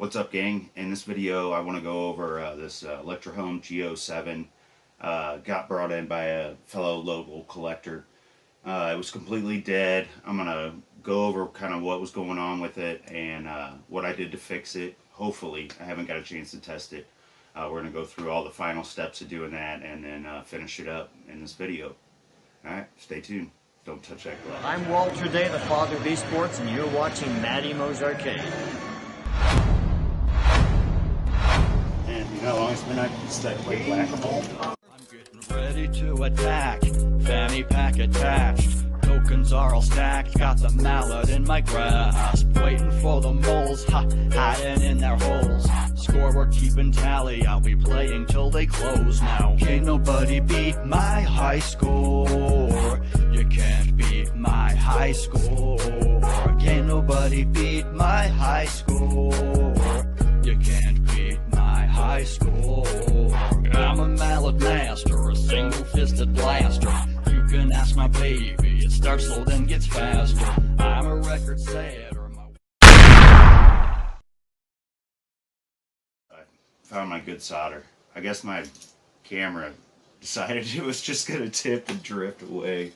What's up, gang? In this video I want to go over this Electrohome G07. Got brought in by a fellow local collector. It was completely dead. I'm going to go over kind of what was going on with it and what I did to fix it. Hopefully. I haven't got a chance to test it. We're going to go through all the final steps of doing that and then finish it up in this video. Alright, stay tuned. Don't touch that glass. I'm Walter Day, the father of esports, and you're watching Matty Mo's Arcade. And you know how long it's been I stuck with Whac-A-Mole? I'm getting ready to attack, fanny pack attached. Tokens are all stacked, got the mallet in my grasp. Waiting for the moles, hiding in their holes. Score, we're keeping tally, I'll be playing till they close now. Can't nobody beat my high score. You can't beat my high score. Can't nobody beat my high score. You can't beat my high score. I'm a mallet master, a single-fisted blaster. You can ask my baby, it starts slow then gets faster. I'm a record setter. I found my good solder. I guess my camera decided it was just going to tip and drift away.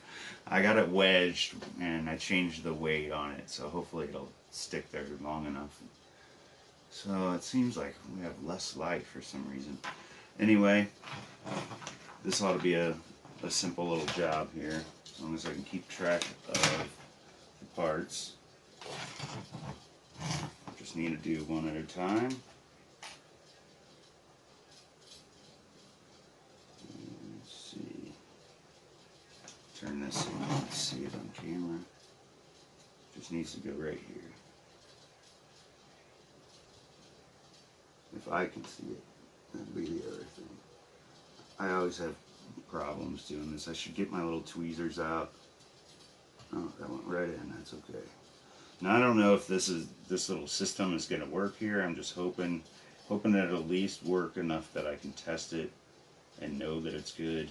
I got it wedged and I changed the weight on it, so hopefully it'll stick there long enough. So it seems like we have less light for some reason. Anyway, this ought to be a simple little job here, as long as I can keep track of the parts. Just need to do one at a time. Let's see. Turn this on. Let's see it on camera. Just needs to go right here. If I can see it, that'd be the other thing. I always have problems doing this. I should get my little tweezers out. Oh, that went right in. That's okay. Now I don't know if this little system is going to work here. I'm just hoping that it'll at least work enough that I can test it and know that it's good,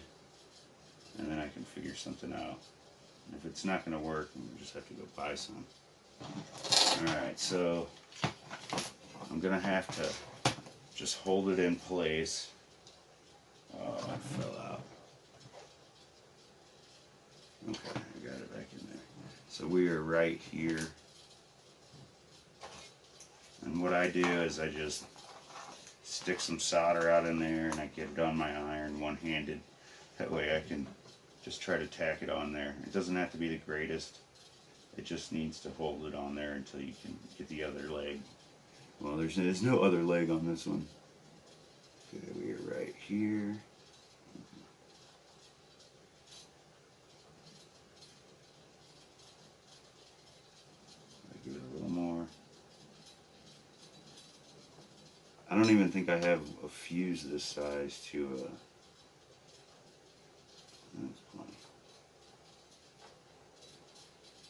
and then I can figure something out. And if it's not going to work, we'll just have to go buy some. Alright, so I'm going to have to just hold it in place. Oh, it fell out. Okay, I got it back in there. So we are right here. And what I do is I just stick some solder out in there and I get it on my iron one-handed. That way I can just try to tack it on there. It doesn't have to be the greatest. It just needs to hold it on there until you can get the other leg. Well, there's no other leg on this one. Okay, we are right here. I give it a little more. I don't even think I have a fuse this size to that's plenty.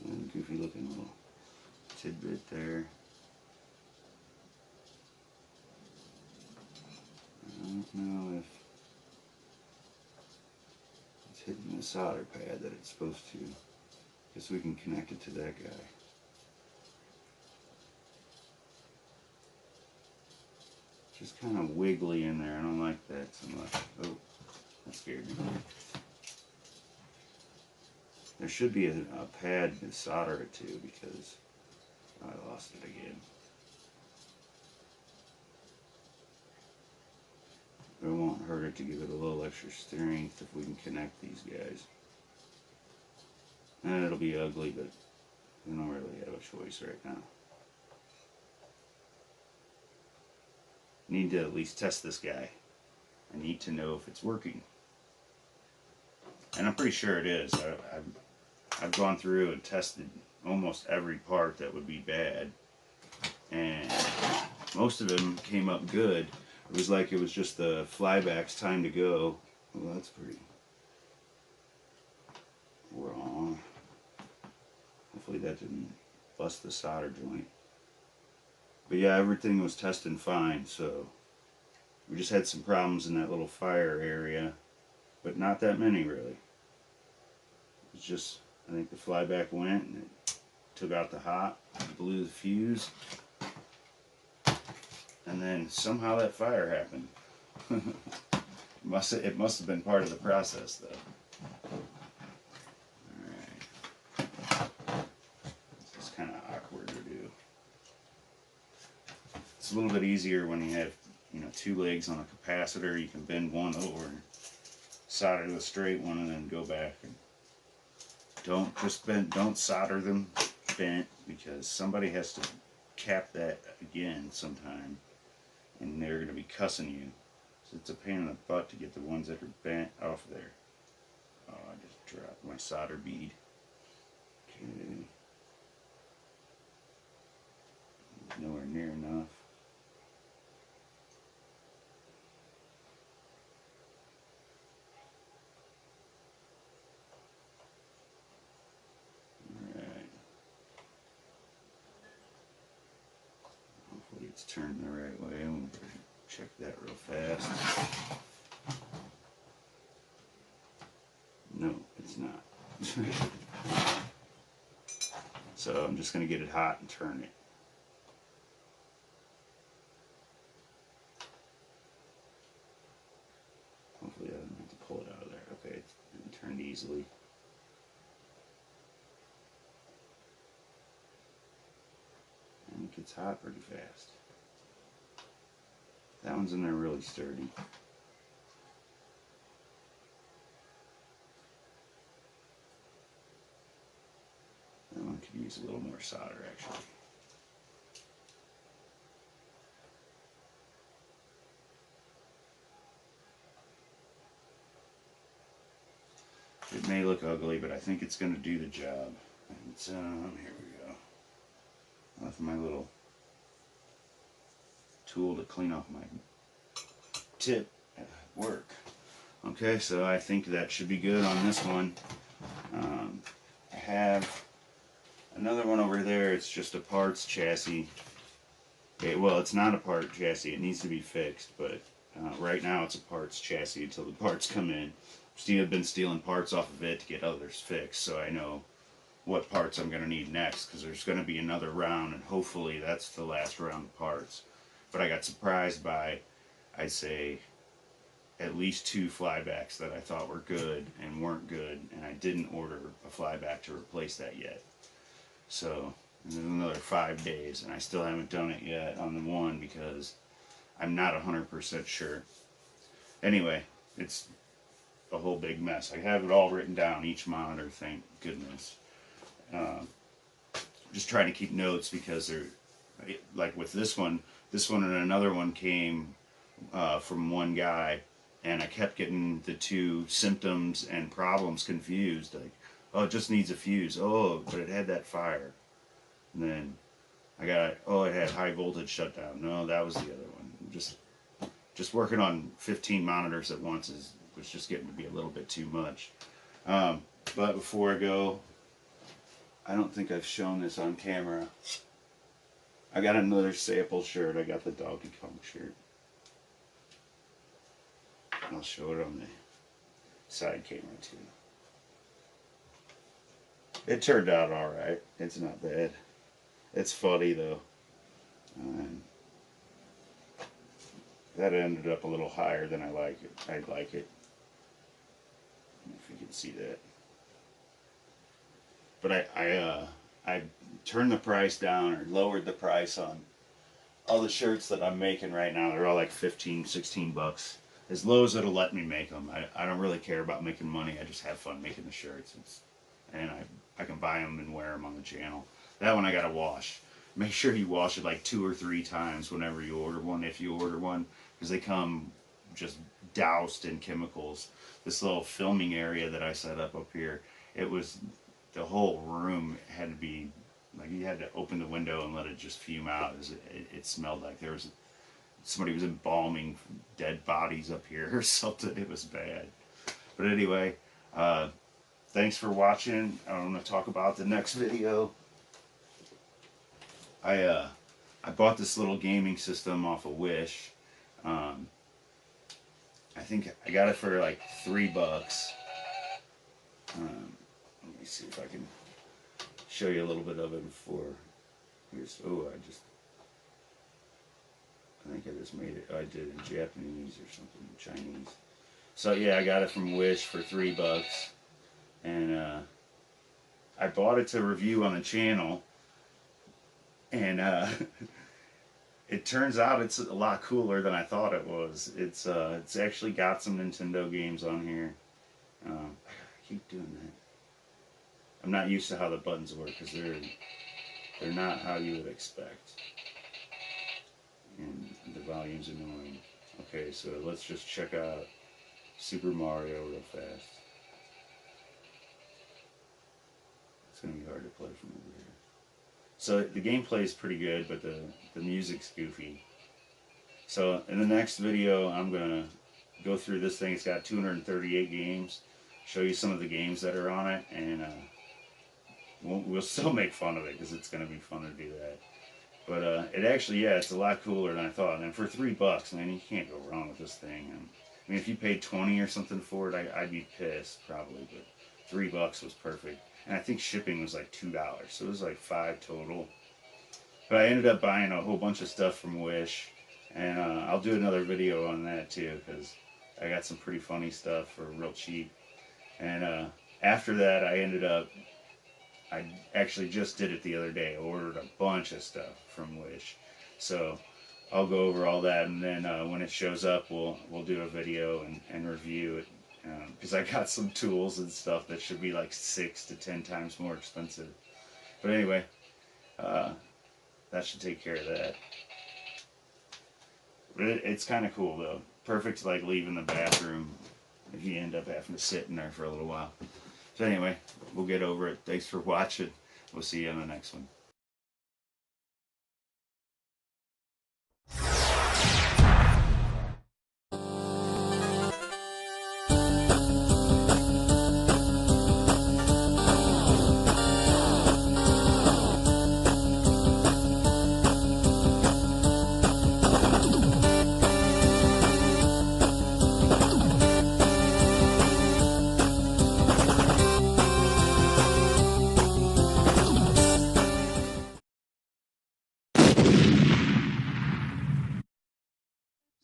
And goofy looking little tidbit there. I don't know if it's hitting the solder pad that it's supposed to. Guess we can connect it to that guy. Just kind of wiggly in there. I don't like that so much. Oh, that scared me. There should be a pad to solder it to because I lost it again. It won't hurt it to give it a little extra strength if we can connect these guys. And it'll be ugly, but we don't really have a choice right now. Need to at least test this guy. I need to know if it's working. And I'm pretty sure it is. I've gone through and tested almost every part that would be bad. And most of them came up good. It was like it was just the flyback's time to go. Well, that's pretty wrong. Hopefully that didn't bust the solder joint. But yeah, everything was testing fine, so we just had some problems in that little fire area, but not that many really. It's just, I think the flyback went and it took out the hot, blew the fuse. and then somehow that fire happened. It must have been part of the process, though. Alright. It's kind of awkward to do. It's a little bit easier when you have, you know, two legs on a capacitor. You can bend one over and solder the straight one and then go back. And don't solder them bent, because somebody has to cap that again sometime, and they're going to be cussing you. So it's a pain in the butt to get the ones that are bent off there. Oh, I just dropped my solder bead. Okay. Nowhere near enough. Alright. Hopefully it's turned the right way. I'm going to check that real fast. No, it's not. So I'm just going to get it hot and turn it. Hopefully I don't have to pull it out of there. Okay, it turned easily. And it gets hot pretty fast. That one's in there really sturdy. That one could use a little more solder, actually. It may look ugly, but I think it's going to do the job. And here we go. With my little tool to clean off my tip at work. Okay, so I think that should be good on this one. I have another one over there. It's just a parts chassis. Okay, well, it's not a part chassis. It needs to be fixed, but right now it's a parts chassis until the parts come in. I've been stealing parts off of it to get others fixed, so I know what parts I'm going to need next, because there's going to be another round, and hopefully that's the last round of parts. But I got surprised by, I'd say, at least 2 flybacks that I thought were good and weren't good, and I didn't order a flyback to replace that yet. So there's another 5 days, and I still haven't done it yet on the one because I'm not 100% sure. Anyway, it's a whole big mess. I have it all written down, each monitor, thank goodness. Just trying to keep notes, because they're, like with this one and another one came from one guy, and I kept getting the 2 symptoms and problems confused. Like, oh, it just needs a fuse. Oh, but it had that fire. And then I got, oh, it had high voltage shutdown. No, that was the other one. Just working on 15 monitors at once was just getting to be a little bit too much. But before I go, I don't think I've shown this on camera. I got another sample shirt. I got the Donkey Kong shirt. I'll show it on the side camera too. It turned out alright. It's not bad. It's funny though. That ended up a little higher than I'd like it. I don't know if you can see that. But I turned the price down, or lowered the price on all the shirts that I'm making right now. They're all like 15, 16 bucks. As low as it'll let me make them. I don't really care about making money. I just have fun making the shirts. And I can buy them and wear them on the channel. That one I gotta wash. Make sure you wash it like 2 or 3 times whenever you order one, if you order one, because they come just doused in chemicals. This little filming area that I set up here, it was, the whole room had to be, like, you had to open the window and let it just fume out. It smelled like there was, somebody was embalming dead bodies up here or something. It was bad. But anyway, thanks for watching. I'm going to talk about the next video. I bought this little gaming system off of Wish. I think I got it for like $3. Let me see if I can show you a little bit of it before. Here's, oh, I think I just made it. I did in Japanese or something, Chinese. So yeah, I got it from Wish for $3, and I bought it to review on the channel, and it turns out it's a lot cooler than I thought it was. It's actually got some Nintendo games on here. I keep doing that. I'm not used to how the buttons work because they're not how you would expect. And the volume's annoying. Okay, so let's just check out Super Mario real fast. It's gonna be hard to play from over here. So the gameplay is pretty good, but the music's goofy. So in the next video, I'm gonna go through this thing. It's got 238 games. Show you some of the games that are on it, and we'll still make fun of it because it's gonna be fun to do that. But it actually, yeah, it's a lot cooler than I thought. And for $3, man, you can't go wrong with this thing. I mean, if you paid 20 or something for it, I'd be pissed probably. But $3 was perfect, and I think shipping was like $2, so it was like $5 total. But I ended up buying a whole bunch of stuff from Wish, and I'll do another video on that too because I got some pretty funny stuff for real cheap. And after that, I actually just did it the other day. I ordered a bunch of stuff from Wish, so I'll go over all that, and then when it shows up, we'll do a video and review it. Because I got some tools and stuff that should be like 6 to 10 times more expensive. But anyway, that should take care of that. But it's kind of cool though. Perfect to like leave in the bathroom if you end up having to sit in there for a little while. So anyway, we'll get over it. Thanks for watching. We'll see you on the next one.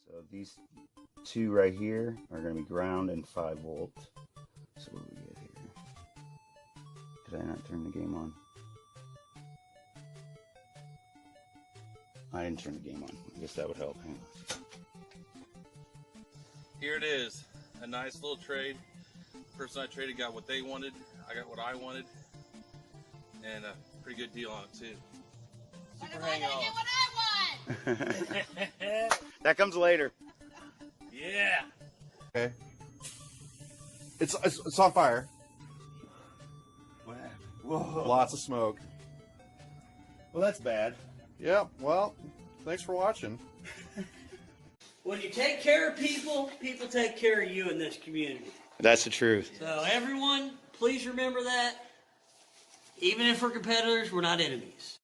So these two right here are going to be ground and 5 volt. So what do we get here? Did I not turn the game on? I didn't turn the game on. I guess that would help. Hang on. Here it is, a nice little trade. The person I traded got what they wanted, I got what I wanted, and a pretty good deal on it too. Super hang on. That comes later. Yeah. Okay. It's on fire. Whoa. Lots of smoke. Well, that's bad. Yep. Well, thanks for watching. When you take care of people, people take care of you in this community. That's the truth. So everyone, please remember that. Even if we're competitors, we're not enemies.